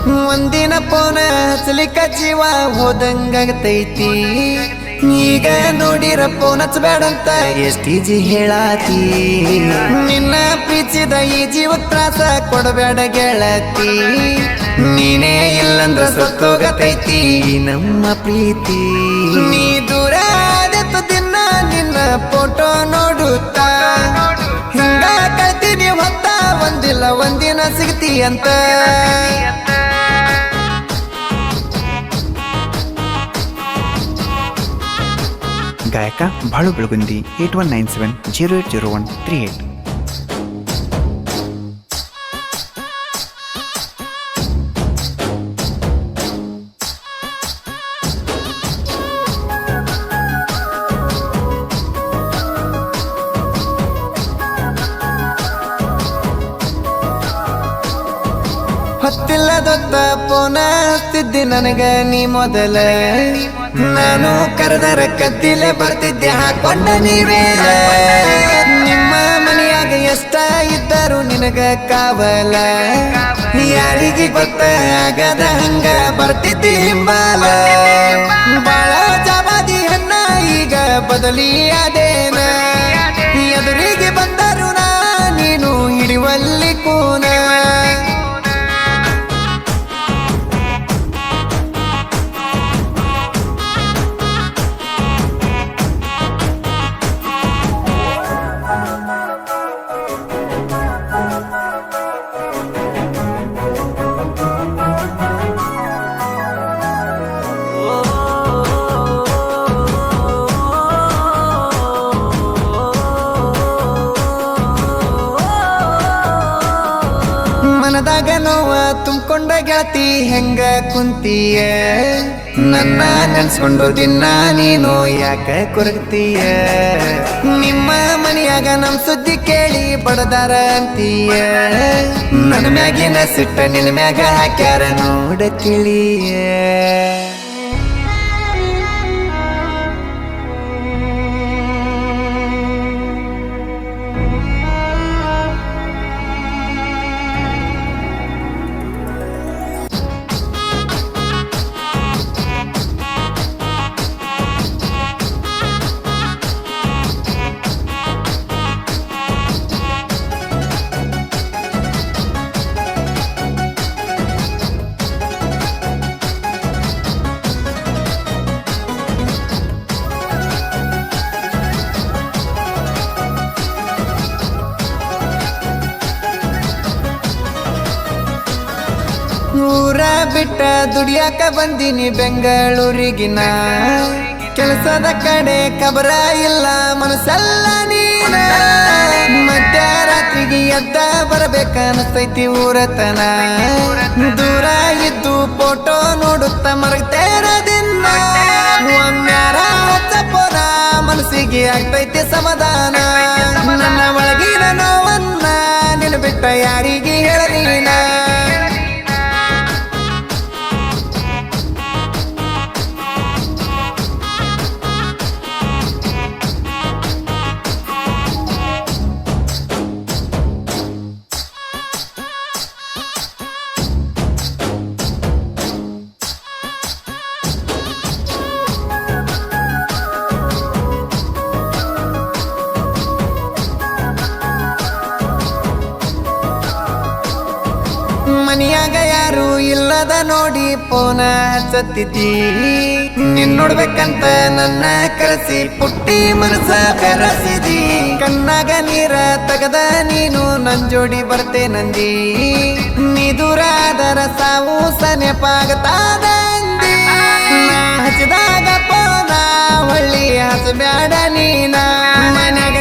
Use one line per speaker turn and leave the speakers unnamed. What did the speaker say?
ಒಂದಿನ ಪೋನ ಹಚ್ಚಲಿಕ್ಕ ಜೀವ ಹೋದಂಗಾಗತೈತಿ. ಈಗ ನೋಡಿರ ಫೋನ್ ಹಚ್ಚಬೇಡಂತ ಎಷ್ಟೀಜಿ ಹೇಳಾತಿ. ನಿನ್ನ ಪ್ರೀತಿಸಿದ ಈ ಜೀವ ತ್ರಾಸ ಕೊಡಬೇಡ ಗೆಳತಿ. ನೀನೇ ಇಲ್ಲಂದ್ರ ಸತ್ತೋಗತೈತಿ ನಮ್ಮ ಪ್ರೀತಿ. ನೀ ದೂರ ಆದೆತ್ತು ದಿನ ನಿನ್ನ ಫೋಟೋ ನೋಡುತ್ತಾ. ಹಿಂಗ ಕಳ್ತೀನಿ ಹೊತ್ತ ಒಂದಿಲ್ಲ ಒಂದಿನ ಸಿಗ್ತಿ ಅಂತ.
ಗಾಯಕ ಬಾಳು ಬೆಳಗುಂದಿ 8197080138.
ಹೊತ್ತಿಲ್ಲದೊತ್ತ ಪೋನ ಹಚ್ತಿದ್ದೆ ನನಗ ನೀ ಮೊದಲ. ನಾನು ಕರೆದರ ಕದ್ದಿಲೆ ಬರ್ತಿದ್ದೆ ಹಾಕೊಂಡ ನೀವೇ. ನಿಮ್ಮ ಮನೆಯಾಗ ಎಷ್ಟ ಇದ್ದರು ನಿನಗ ಕಾವಲ. ಯಾರಿಗೆ ಗೊತ್ತ ಆಗದ ಹಂಗ ಬರ್ತಿದ್ದಿ ಹಿಂಬಾಲ. ಬಾಳ ಜವಾದಿ ಹೆಣ್ಣ ಈಗ ಬದಲಿ ಅದೇನ. ಎದುರಿಗೆ ಬಂದರು ನೀನು ಹಿಡಿವಲ್ಲಿ ಕೂನ. ಮನದಾಗ ನೋವ ತುಂಬಿಕೊಂಡ ಗೆಳತಿ ಹೆಂಗ ಕುಂತೀಯ. ನನ್ನ ನೆನ್ಸ್ಕೊಂಡು ದಿನ ನೀನು ಯಾಕ ಕೊರಗ್ತೀಯ. ನಿಮ್ಮ ಮನೆಯಾಗ ನಮ್ ಸುದ್ದಿ ಕೇಳಿ ಬಡದಾರ ಅಂತೀಯ. ನನ್ನ ಮ್ಯಾಗಿನ ಸಿಟ್ಟ ನಿನ್ನ ಮ್ಯಾಗ ಹಾಕ್ಯಾರ ನೋಡ ತಿಳಿಯ. ಊರ ಬಿಟ್ಟ ದುಡಿಯಾಕ ಬಂದಿನಿ ಬೆಂಗಳೂರಿಗಿನ. ಕೆಲಸದ ಕಡೆ ಕಬರ ಇಲ್ಲ ಮನಸ್ಸಲ್ಲ ನೀನ. ಮಧ್ಯರಾತ್ರಿಗೆ ಎದ್ದ ಬರಬೇಕ ಅನಸ್ತೈತಿ ಊರತನ. ದೂರ ಇದ್ದು ಫೋಟೋ ನೋಡುತ್ತ ಮರಗ್ತೇರ ದಿನ. ಒಮ್ಮ್ಯಾರ ಹಚ್ಚಪೋನ ಮನಸ್ಸಿಗೆ ಆಗ್ತೈತಿ ಸಮಾಧಾನ. ನನ್ನ ಒಳಗಿನ ನೋವನ್ನ ನಿನ್ನ ಬಿಟ್ಟ ಯಾರಿಗೆ ಹೇಳಲಿನ. ಮನಿಯಾಗ ಯಾರು ಇಲ್ಲದ ನೋಡಿ ಫೋನ ಹಚ್ಚತ್ತಿದ್ದಿ. ನಿನ್ ನೋಡ್ಬೇಕಂತ ನನ್ನ ಕರೆಸಿ ಪುಟ್ಟಿ ಮನಸ ಬೆರಸಿದಿ. ಕಣ್ಣಾಗ ನೀರ ತಗದ ನೀನು ನನ್ ಜೋಡಿ ಬರ್ತೆ ನಂದಿ. ನೀ ದೂರ ಆದರ ಸಾವು ಸನೆಪಾಗತಾದ ಅಂದಿ. ಹಚ್ಚಿದಾಗ ಫೋನ ಹೊಳ್ಳಿ ಹಚ್ಚಬ್ಯಾಡ ನೀನ. ಮನ್ಯಾಗ